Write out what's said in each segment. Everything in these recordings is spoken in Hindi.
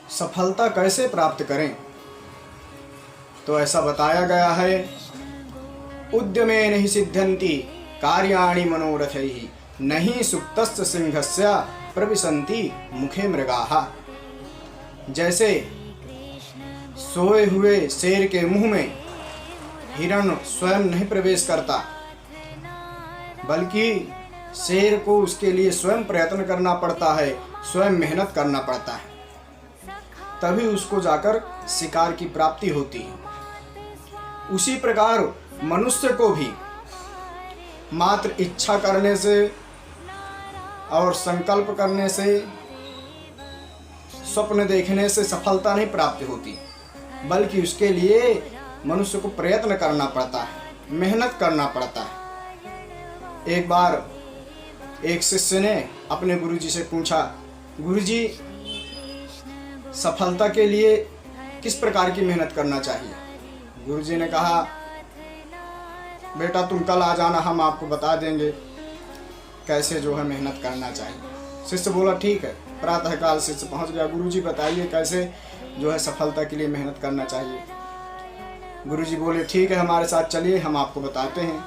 सफलता कैसे प्राप्त करें? तो ऐसा बताया गया है, उद्यमेन हि सिद्ध्यन्ति कार्याणि मनोरथैः नहि सुप्तस्य सिंहस्य प्रविशन्ति मुखे मृगाः। जैसे सोए हुए शेर के मुंह में हिरण स्वयं नहीं प्रवेश करता, बल्कि शेर को उसके लिए स्वयं प्रयत्न करना पड़ता है, स्वयं मेहनत करना पड़ता है, तभी उसको जाकर शिकार की प्राप्ति होती है। उसी प्रकार मनुष्य को भी मात्र इच्छा करने से और संकल्प करने से, स्वप्न देखने से सफलता नहीं प्राप्त होती, बल्कि उसके लिए मनुष्य को प्रयत्न करना पड़ता है, मेहनत करना पड़ता है। एक बार एक शिष्य ने अपने गुरुजी से पूछा, गुरुजी सफलता के लिए किस प्रकार की मेहनत करना चाहिए? गुरुजी ने कहा, बेटा तुम कल आ जाना, हम आपको बता देंगे कैसे जो है मेहनत करना चाहिए। शिष्य बोला ठीक है। प्रातःकाल शिष्य पहुंच गया, गुरुजी बताइए कैसे जो है सफलता के लिए मेहनत करना चाहिए। गुरुजी बोले ठीक है, हमारे साथ चलिए, हम आपको बताते हैं।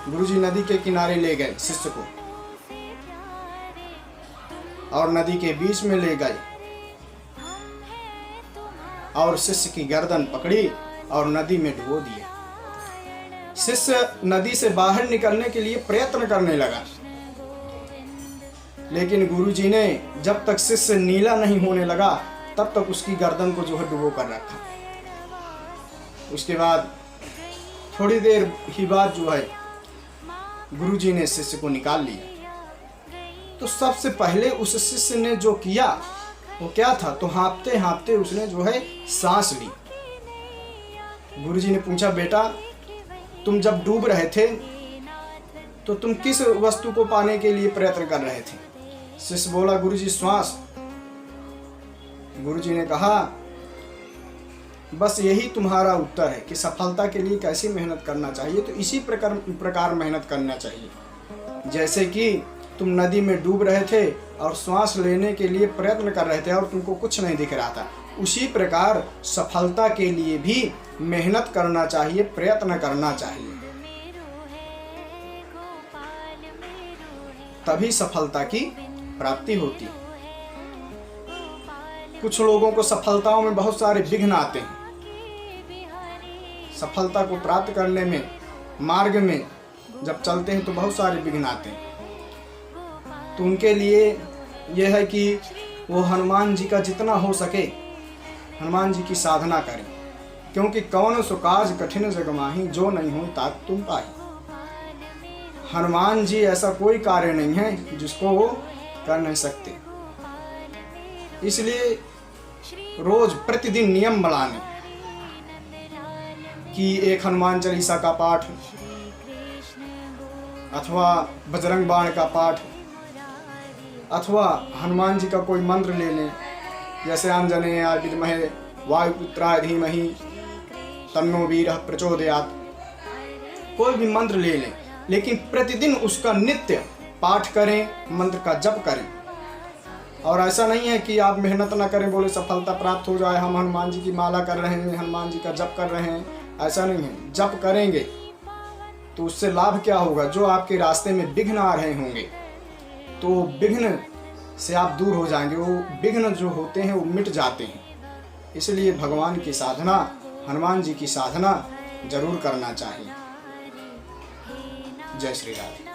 गुरुजी नदी के किनारे ले गए शिष्य को और नदी के बीच में ले गए और शिष्य की गर्दन पकड़ी और नदी में डुबो दिया। शिष्य नदी से बाहर निकलने के लिए प्रयत्न करने लगा, लेकिन गुरुजी ने जब तक शिष्य नीला नहीं होने लगा तब तक उसकी गर्दन को जो है डुबो कर रखा। उसके बाद थोड़ी देर ही बाद जो है गुरुजी ने शिष्य को निकाल लिया। तो सबसे पहले उस शिष्य ने जो किया वो क्या था, तो हाँफते हाँफते उसने जो है सांस ली। गुरुजी ने पूछा, बेटा तुम जब डूब रहे थे तो तुम किस वस्तु को पाने के लिए प्रयत्न कर रहे थे? शिष्य बोला, गुरुजी श्वास। गुरुजी ने कहा, बस यही तुम्हारा उत्तर है कि सफलता के लिए कैसी मेहनत करना चाहिए। तो इसी प्रकार मेहनत करना चाहिए। जैसे कि तुम नदी में डूब रहे थे और श्वास लेने के लिए प्रयत्न कर रहे थे और तुमको कुछ नहीं दिख रहा था, उसी प्रकार सफलता के लिए भी मेहनत करना चाहिए, प्रयत्न करना चाहिए, तभी सफलता की प्राप्ति होती है। कुछ लोगों को सफलताओं में बहुत सारे विघ्न आते हैं। सफलता को प्राप्त करने में मार्ग में जब चलते हैं तो बहुत सारे विघ्न आते हैं। तो उनके लिए यह है कि वो हनुमान जी का जितना हो सके हनुमान जी की साधना करें, क्योंकि कौन सो काज कठिन जग माही, जो नहीं हो तात तुम पाही। हनुमान जी ऐसा कोई कार्य नहीं है जिसको वो कर नहीं सकते। इसलिए रोज प्रतिदिन नियम बनाने कि एक हनुमान चालीसा का पाठ अथवा बजरंग बाण का पाठ अथवा हनुमान जी का कोई मंत्र ले लें, जैसे आंजनेय विद्महे वायुपुत्राय धीमहि तन्नो वीरः प्रचोदयात्। कोई भी मंत्र ले लें, लेकिन प्रतिदिन उसका नित्य पाठ करें, मंत्र का जप करें। और ऐसा नहीं है कि आप मेहनत ना करें, बोले सफलता प्राप्त हो जाए, हम हनुमान जी की माला कर रहे हैं, हनुमान जी का जप कर रहे हैं, ऐसा नहीं है। जप करेंगे तो उससे लाभ क्या होगा, जो आपके रास्ते में विघ्न आ रहे होंगे तो विघ्न से आप दूर हो जाएंगे, वो विघ्न जो होते हैं वो मिट जाते हैं। इसलिए भगवान की साधना, हनुमान जी की साधना जरूर करना चाहिए। जय श्री राम।